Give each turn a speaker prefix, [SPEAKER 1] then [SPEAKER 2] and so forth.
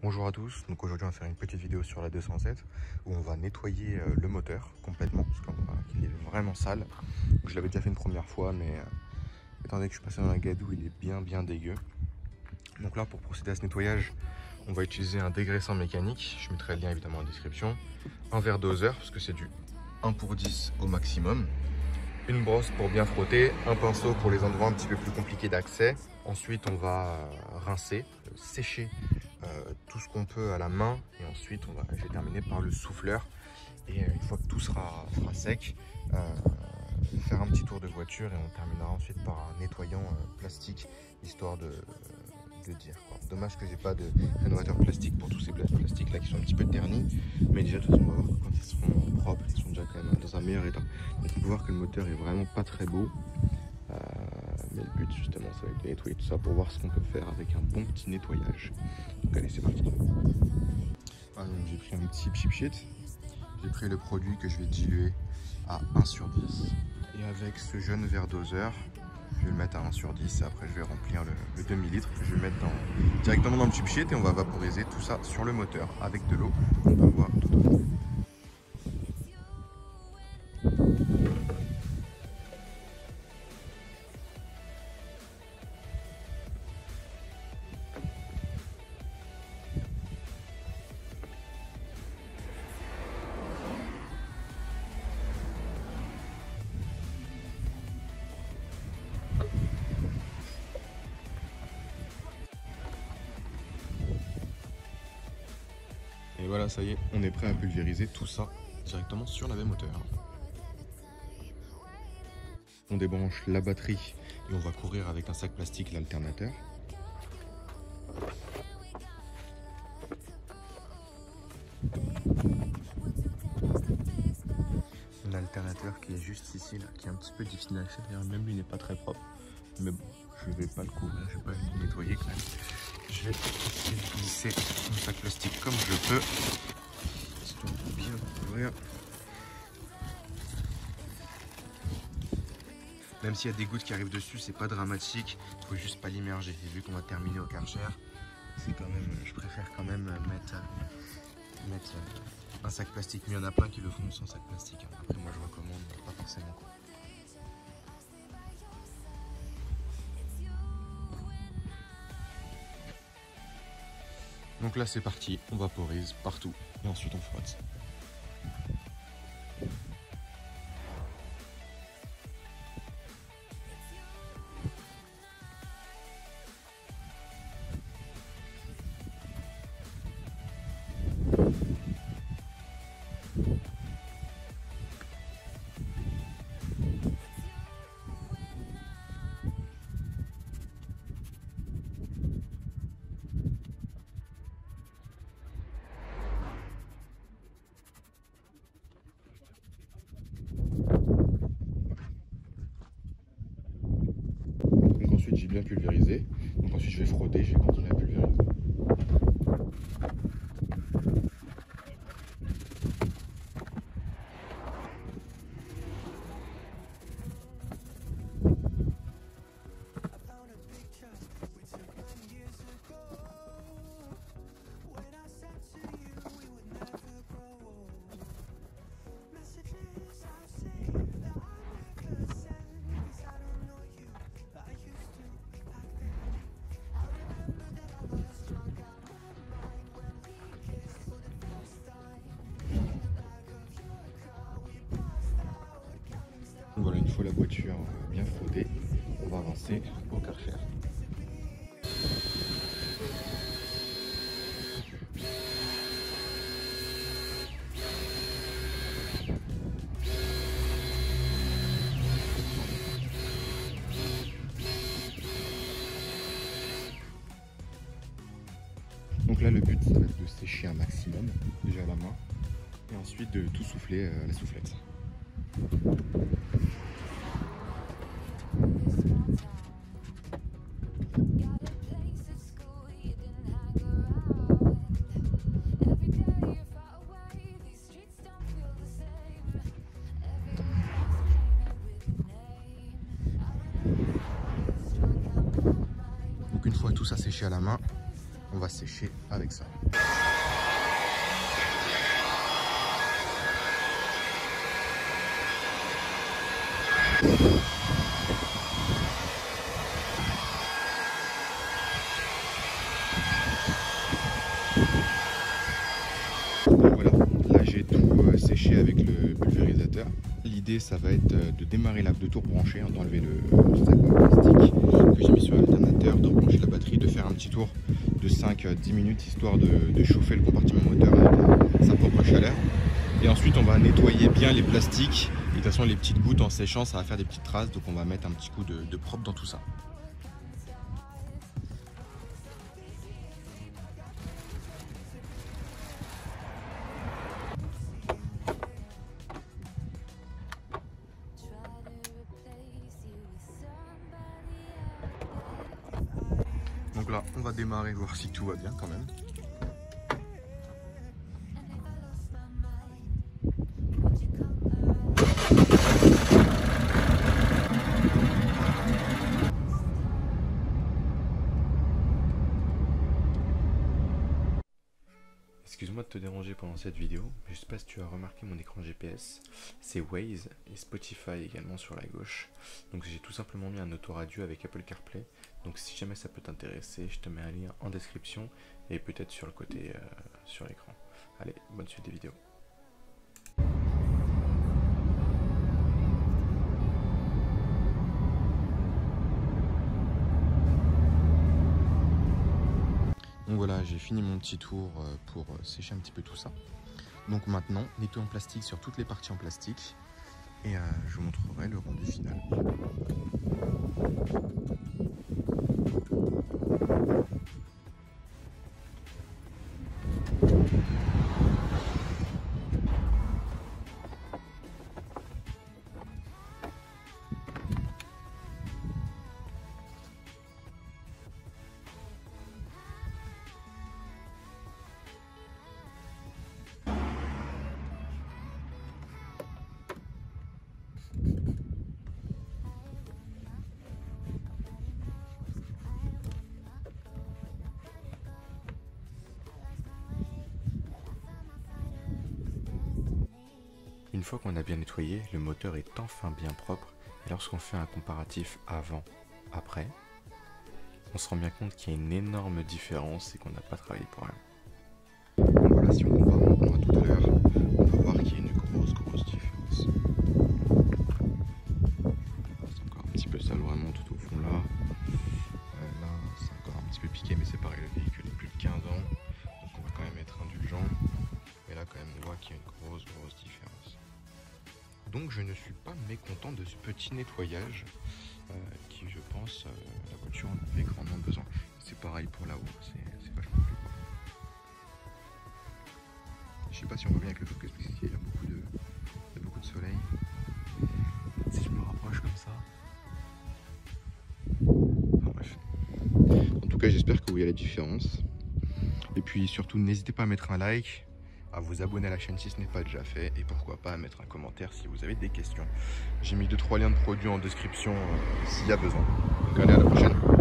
[SPEAKER 1] Bonjour à tous, donc aujourd'hui on va faire une petite vidéo sur la 207 où on va nettoyer le moteur complètement parce qu'il est vraiment sale. Donc, je l'avais déjà fait une première fois mais étant donné que je suis passé dans un gadou, il est bien dégueu. Donc là pour procéder à ce nettoyage, on va utiliser un dégraissant mécanique, je mettrai le lien évidemment en description, un verre doseur parce que c'est du 1 pour 10 au maximum, une brosse pour bien frotter, un pinceau pour les endroits un petit peu plus compliqués d'accès. Ensuite on va rincer, sécher tout ce qu'on peut à la main et ensuite je vais terminer par le souffleur et une fois que tout sera sec, faire un petit tour de voiture et on terminera ensuite par un nettoyant plastique histoire de dire quoi. Dommage que j'ai pas de rénovateur plastique pour tous ces plastiques là qui sont un petit peu ternis, mais déjà de toute façon on va voir que quand ils seront propres ils sont déjà quand même dans un meilleur état. Donc on peut voir que le moteur est vraiment pas très beau. Mais le but justement ça va être de nettoyer tout ça pour voir ce qu'on peut faire avec un bon petit nettoyage. Donc allez c'est parti. J'ai pris un petit pip sheet, j'ai pris le produit que je vais diluer à 1/10 et avec ce jeune verre doseur je vais le mettre à 1/10 et après je vais remplir le demi-litre que je vais mettre directement dans le pip sheet et on va vaporiser tout ça sur le moteur avec de l'eau. On va voir tout de suite. Et voilà, ça y est, on est prêt à pulvériser tout ça directement sur la baie moteur. On débranche la batterie et on va courir avec un sac plastique l'alternateur. L'alternateur qui est juste ici, là, qui est un petit peu difficile à accéder, même lui n'est pas très propre. Mais bon, je vais pas le couvrir, je vais pas le nettoyer quand même. Je vais essayer de glisser mon sac plastique comme je peux, histoire de bien couvrir. Même s'il y a des gouttes qui arrivent dessus, c'est pas dramatique, il faut juste pas l'immerger. Et vu qu'on va terminer au Karcher, c'est quand même, je préfère quand même mettre un sac plastique. Mais il y en a plein qui le font sans sac plastique. Après moi je recommande pas forcément quoi. Donc là c'est parti, on vaporise partout et ensuite on frotte. Donc ensuite j'ai bien pulvérisé, donc ensuite je vais frotter, je vais continuer à pulvériser. Voilà, une fois la voiture bien frottée, on va avancer au Karcher. Donc là le but ça va être de sécher un maximum, déjà à la main, et ensuite de tout souffler à la soufflette. Donc une fois tout ça séché à la main, on va sécher avec ça. Voilà, là j'ai tout séché avec le pulvérisateur. L'idée ça va être de démarrer de tout rebrancher, hein, d'enlever le sac en plastique que j'ai mis sur l'alternateur, de rebrancher la batterie, de faire un petit tour de 5-10 minutes histoire de chauffer le compartiment moteur avec sa propre chaleur. Et ensuite on va nettoyer bien les plastiques. Et de toute façon les petites gouttes en séchant ça va faire des petites traces, donc on va mettre un petit coup de propre dans tout ça. Donc là, on va démarrer, voir si tout va bien quand même. Excuse-moi de te déranger pendant cette vidéo, mais je sais pas si tu as remarqué mon écran GPS, c'est Waze et Spotify également sur la gauche. Donc j'ai tout simplement mis un autoradio avec Apple CarPlay. Donc si jamais ça peut t'intéresser, je te mets un lien en description et peut-être sur le côté sur l'écran. Allez, bonne suite des vidéos. Donc voilà, j'ai fini mon petit tour pour sécher un petit peu tout ça. Donc maintenant, nettoyer en plastique sur toutes les parties en plastique et je vous montrerai le rendu final. Une fois qu'on a bien nettoyé, le moteur est enfin bien propre et lorsqu'on fait un comparatif avant-après, on se rend bien compte qu'il y a une énorme différence et qu'on n'a pas travaillé pour rien. Donc voilà, si on compare maintenant à tout à l'heure, on va voir qu'il y a une grosse différence. C'est encore un petit peu sale vraiment tout au fond là. Là, c'est encore un petit peu piqué, mais c'est pareil, le véhicule a plus de 15 ans, donc on va quand même être indulgent. Mais là quand même on voit qu'il y a une grosse différence. Donc je ne suis pas mécontent de ce petit nettoyage qui je pense la voiture en avait grandement besoin. C'est pareil pour là-haut, c'est vachement plus beau. Je sais pas si on voit bien avec le focus parce qu'il y a beaucoup de soleil. Si je me rapproche comme ça. Enfin, bref. En tout cas j'espère que vous voyez la différence. Et puis surtout n'hésitez pas à mettre un like, à vous abonner à la chaîne si ce n'est pas déjà fait et pourquoi pas à mettre un commentaire si vous avez des questions. J'ai mis 2-3 liens de produits en description s'il y a besoin. Donc allez, à la prochaine.